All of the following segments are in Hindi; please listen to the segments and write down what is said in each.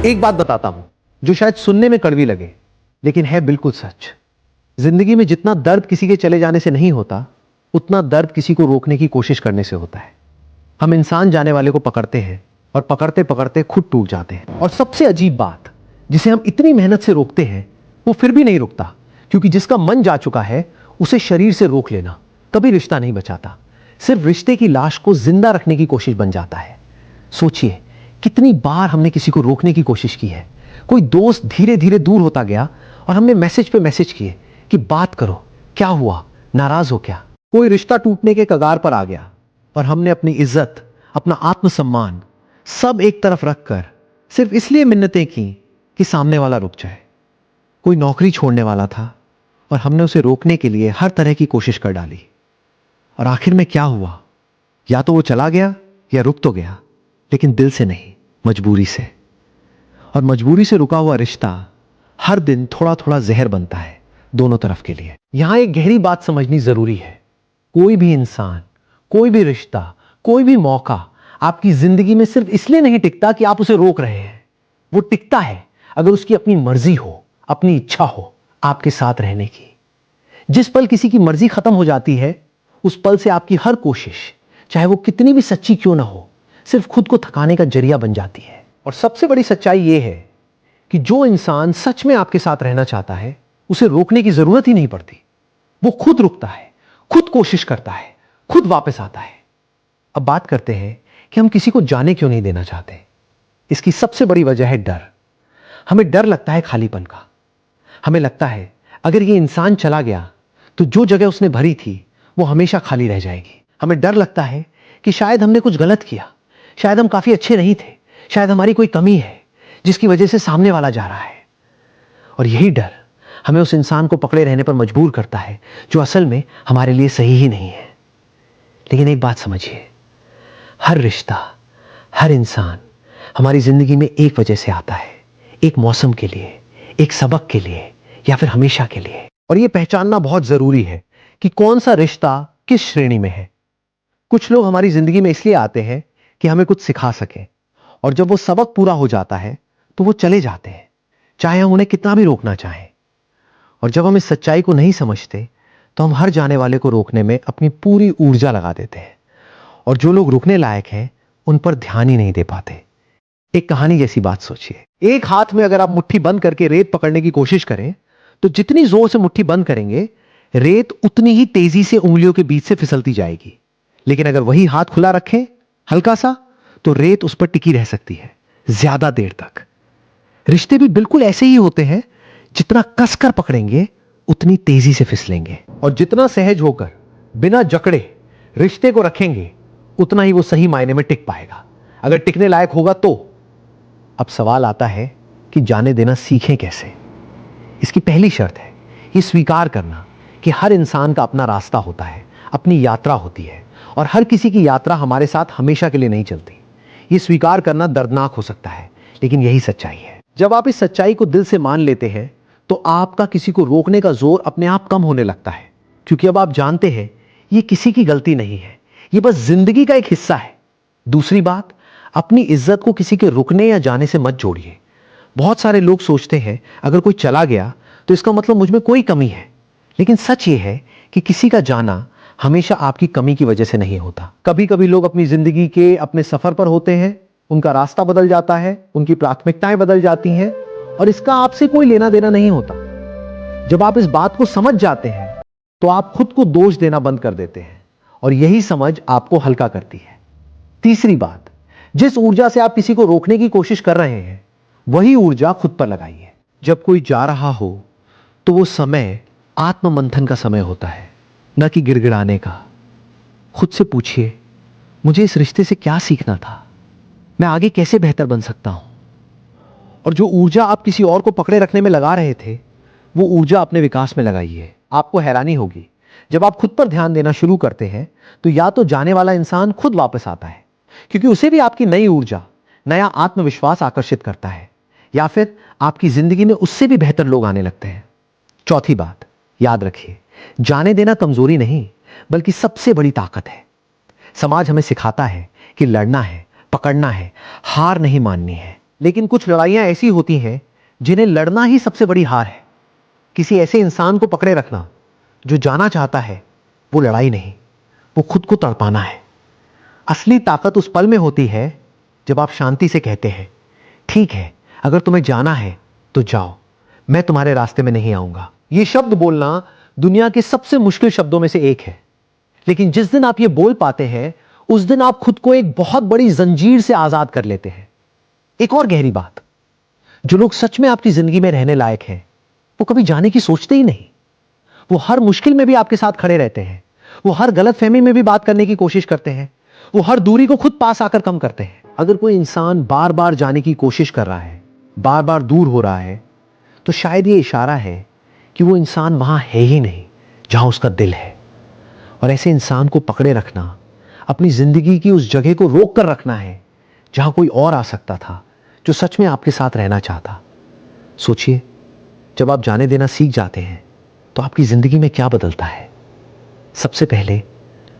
एक बात बताता हूं जो शायद सुनने में कड़वी लगे, लेकिन है बिल्कुल सच। जिंदगी में जितना दर्द किसी के चले जाने से नहीं होता, उतना दर्द किसी को रोकने की कोशिश करने से होता है। हम इंसान जाने वाले को पकड़ते हैं और पकड़ते पकड़ते खुद टूट जाते हैं। और सबसे अजीब बात, जिसे हम इतनी मेहनत से रोकते हैं वो फिर भी नहीं रुकता, क्योंकि जिसका मन जा चुका है उसे शरीर से रोक लेना कभी रिश्ता नहीं बचाता, सिर्फ रिश्ते की लाश को जिंदा रखने की कोशिश बन जाता है। सोचिए कितनी बार हमने किसी को रोकने की कोशिश की है। कोई दोस्त धीरे धीरे दूर होता गया और हमने मैसेज पे मैसेज किए कि बात करो, क्या हुआ, नाराज हो क्या। कोई रिश्ता टूटने के कगार पर आ गया और हमने अपनी इज्जत, अपना आत्मसम्मान सब एक तरफ रखकर सिर्फ इसलिए मिन्नतें की कि सामने वाला रुक जाए। कोई नौकरी छोड़ने वाला था और हमने उसे रोकने के लिए हर तरह की कोशिश कर डाली, और आखिर में क्या हुआ? या तो वो चला गया या रुक तो गया, लेकिन दिल से नहीं, मजबूरी से। और मजबूरी से रुका हुआ रिश्ता हर दिन थोड़ा थोड़ा जहर बनता है दोनों तरफ के लिए। यहां एक गहरी बात समझनी जरूरी है। कोई भी इंसान, कोई भी रिश्ता, कोई भी मौका आपकी जिंदगी में सिर्फ इसलिए नहीं टिकता कि आप उसे रोक रहे हैं। वो टिकता है अगर उसकी अपनी मर्जी हो, अपनी इच्छा हो आपके साथ रहने की। जिस पल किसी की मर्जी खत्म हो जाती है, उस पल से आपकी हर कोशिश, चाहे वो कितनी भी सच्ची क्यों ना हो, सिर्फ खुद को थकाने का जरिया बन जाती है। और सबसे बड़ी सच्चाई यह है कि जो इंसान सच में आपके साथ रहना चाहता है, उसे रोकने की जरूरत ही नहीं पड़ती। वो खुद रुकता है, खुद कोशिश करता है, खुद वापस आता है। अब बात करते हैं कि हम किसी को जाने क्यों नहीं देना चाहते। इसकी सबसे बड़ी वजह है डर। हमें डर लगता है खालीपन का। हमें लगता है अगर ये इंसान चला गया तो जो जगह उसने भरी थी वो हमेशा खाली रह जाएगी। हमें डर लगता है कि शायद हमने कुछ गलत किया, शायद हम काफी अच्छे नहीं थे, शायद हमारी कोई कमी है जिसकी वजह से सामने वाला जा रहा है। और यही डर हमें उस इंसान को पकड़े रहने पर मजबूर करता है जो असल में हमारे लिए सही ही नहीं है। लेकिन एक बात समझिए, हर रिश्ता, हर इंसान हमारी जिंदगी में एक वजह से आता है, एक मौसम के लिए, एक सबक के लिए, या फिर हमेशा के लिए। और यह पहचानना बहुत जरूरी है कि कौन सा रिश्ता किस श्रेणी में है। कुछ लोग हमारी जिंदगी में इसलिए आते हैं कि हमें कुछ सिखा सके, और जब वो सबक पूरा हो जाता है तो वो चले जाते हैं, चाहे हम उन्हें कितना भी रोकना चाहें। और जब हम इस सच्चाई को नहीं समझते तो हम हर जाने वाले को रोकने में अपनी पूरी ऊर्जा लगा देते हैं, और जो लोग रुकने लायक हैं उन पर ध्यान ही नहीं दे पाते। एक कहानी जैसी बात सोचिए। एक हाथ में अगर आप मुट्ठी बंद करके रेत पकड़ने की कोशिश करें तो जितनी जोर से मुट्ठी बंद करेंगे, रेत उतनी ही तेजी से उंगलियों के बीच से फिसलती जाएगी। लेकिन अगर वही हाथ खुला रखें हल्का सा, तो रेत उस पर टिकी रह सकती है ज्यादा देर तक। रिश्ते भी बिल्कुल ऐसे ही होते हैं, जितना कसकर पकड़ेंगे उतनी तेजी से फिसलेंगे, और जितना सहज होकर बिना जकड़े रिश्ते को रखेंगे उतना ही वो सही मायने में टिक पाएगा, अगर टिकने लायक होगा तो। अब सवाल आता है कि जाने देना सीखें कैसे। इसकी पहली शर्त है ये स्वीकार करना कि हर इंसान का अपना रास्ता होता है, अपनी यात्रा होती है, और हर किसी की यात्रा हमारे साथ हमेशा के लिए नहीं चलती। ये स्वीकार करना दर्दनाक हो सकता है, लेकिन यही सच्चाई है। जब आप इस सच्चाई को दिल से मान लेते हैं तो आपका किसी को रोकने का जोर अपने आप कम होने लगता है, क्योंकि अब आप जानते हैं ये किसी की गलती नहीं है, ये बस जिंदगी का एक हिस्सा है। दूसरी बात, अपनी इज्जत को किसी के रुकने या जाने से मत जोड़िए। बहुत सारे लोग सोचते हैं अगर कोई चला गया तो इसका मतलब मुझ में कोई कमी है, लेकिन सच ये है कि किसी का जाना हमेशा आपकी कमी की वजह से नहीं होता। कभी कभी लोग अपनी जिंदगी के अपने सफर पर होते हैं, उनका रास्ता बदल जाता है, उनकी प्राथमिकताएं बदल जाती हैं, और इसका आपसे कोई लेना देना नहीं होता। जब आप इस बात को समझ जाते हैं तो आप खुद को दोष देना बंद कर देते हैं, और यही समझ आपको हल्का करती है। तीसरी बात, जिस ऊर्जा से आप किसी को रोकने की कोशिश कर रहे हैं वही ऊर्जा खुद पर लगाइए। जब कोई जा रहा हो तो वो समय आत्ममंथन का समय होता है, न कि गिड़गिड़ाने का। खुद से पूछिए, मुझे इस रिश्ते से क्या सीखना था, मैं आगे कैसे बेहतर बन सकता हूं। और जो ऊर्जा आप किसी और को पकड़े रखने में लगा रहे थे, वो ऊर्जा अपने विकास में लगाइए। आपको हैरानी होगी, जब आप खुद पर ध्यान देना शुरू करते हैं तो या तो जाने वाला इंसान खुद वापस आता है, क्योंकि उसे भी आपकी नई ऊर्जा, नया आत्मविश्वास आकर्षित करता है, या फिर आपकी जिंदगी में उससे भी बेहतर लोग आने लगते हैं। चौथी बात, याद रखिए, जाने देना कमजोरी नहीं बल्कि सबसे बड़ी ताकत है। समाज हमें सिखाता है कि लड़ना है, पकड़ना है, हार नहीं माननी है, लेकिन कुछ लड़ाइयां ऐसी होती हैं जिन्हें लड़ना ही सबसे बड़ी हार है। किसी ऐसे इंसान को पकड़े रखना जो जाना चाहता है, वो लड़ाई नहीं, वो खुद को तड़पाना है। असली ताकत उस पल में होती है जब आप शांति से कहते हैं, ठीक है, अगर तुम्हें जाना है तो जाओ, मैं तुम्हारे रास्ते में नहीं आऊंगा। यह शब्द बोलना दुनिया के सबसे मुश्किल शब्दों में से एक है, लेकिन जिस दिन आप ये बोल पाते हैं उस दिन आप खुद को एक बहुत बड़ी जंजीर से आजाद कर लेते हैं। एक और गहरी बात, जो लोग सच में आपकी जिंदगी में रहने लायक हैं, वो कभी जाने की सोचते ही नहीं। वो हर मुश्किल में भी आपके साथ खड़े रहते हैं, वो हर गलतफहमी में भी बात करने की कोशिश करते हैं, वो हर दूरी को खुद पास आकर कम करते हैं। अगर कोई इंसान बार बार जाने की कोशिश कर रहा है, बार बार दूर हो रहा है, तो शायद ये इशारा है कि वो इंसान वहां है ही नहीं जहां उसका दिल है। और ऐसे इंसान को पकड़े रखना, अपनी जिंदगी की उस जगह को रोक कर रखना है जहां कोई और आ सकता था जो सच में आपके साथ रहना चाहता। सोचिए, जब आप जाने देना सीख जाते हैं तो आपकी जिंदगी में क्या बदलता है। सबसे पहले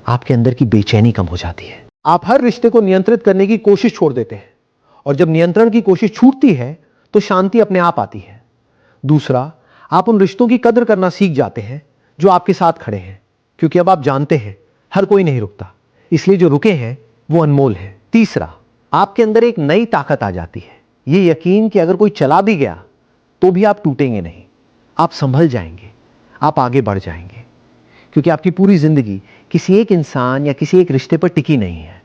आपके अंदर की बेचैनी कम हो जाती है। आप हर रिश्ते को नियंत्रित करने की कोशिश छोड़ देते हैं, और जब नियंत्रण की कोशिश छूटती है तो शांति अपने आप आती है। दूसरा, आप उन रिश्तों की कदर करना सीख जाते हैं जो आपके साथ खड़े हैं, क्योंकि अब आप जानते हैं हर कोई नहीं रुकता, इसलिए जो रुके हैं वो अनमोल है। तीसरा, आपके अंदर एक नई ताकत आ जाती है, ये यकीन कि अगर कोई चला भी गया तो भी आप टूटेंगे नहीं, आप संभल जाएंगे, आप आगे बढ़ जाएंगे, क्योंकि आपकी पूरी जिंदगी किसी एक इंसान या किसी एक रिश्ते पर टिकी नहीं है।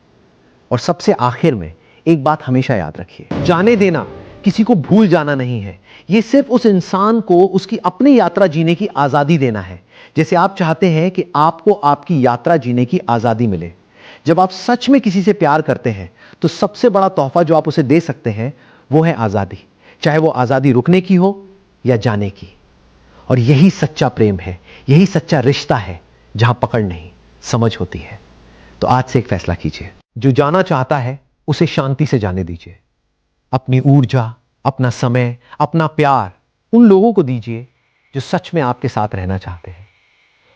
और सबसे आखिर में एक बात हमेशा याद रखिए, जाने देना किसी को भूल जाना नहीं है, यह सिर्फ उस इंसान को उसकी अपनी यात्रा जीने की आजादी देना है, जैसे आप चाहते हैं कि आपको आपकी यात्रा जीने की आजादी मिले। जब आप सच में किसी से प्यार करते हैं तो सबसे बड़ा तोहफा जो आप उसे दे सकते हैं वो है आजादी, चाहे वो आजादी रुकने की हो या जाने की। और यही सच्चा प्रेम है, यही सच्चा रिश्ता है जहां पकड़ नहीं, समझ होती है। तो आज से एक फैसला कीजिए, जो जाना चाहता है उसे शांति से जाने दीजिए। अपनी ऊर्जा, अपना समय, अपना प्यार उन लोगों को दीजिए जो सच में आपके साथ रहना चाहते हैं।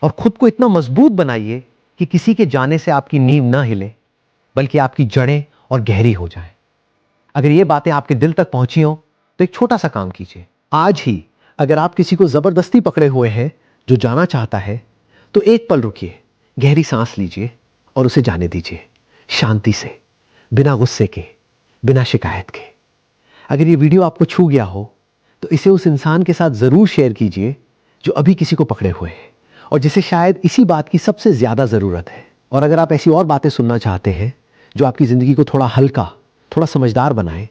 और खुद को इतना मजबूत बनाइए कि किसी के जाने से आपकी नींव ना हिले, बल्कि आपकी जड़ें और गहरी हो जाएं। अगर ये बातें आपके दिल तक पहुंची हो तो एक छोटा सा काम कीजिए। आज ही अगर आप किसी को जबरदस्ती पकड़े हुए हैं जो जाना चाहता है, तो एक पल रुकिए, गहरी सांस लीजिए और उसे जाने दीजिए, शांति से, बिना गुस्से के, बिना शिकायत के। अगर ये वीडियो आपको छू गया हो तो इसे उस इंसान के साथ जरूर शेयर कीजिए जो अभी किसी को पकड़े हुए है और जिसे शायद इसी बात की सबसे ज्यादा जरूरत है। और अगर आप ऐसी और बातें सुनना चाहते हैं जो आपकी जिंदगी को थोड़ा हल्का, थोड़ा समझदार बनाए,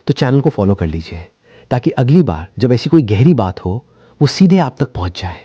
तो चैनल को फॉलो कर लीजिए, ताकि अगली बार जब ऐसी कोई गहरी बात हो वो सीधे आप तक पहुंच जाए।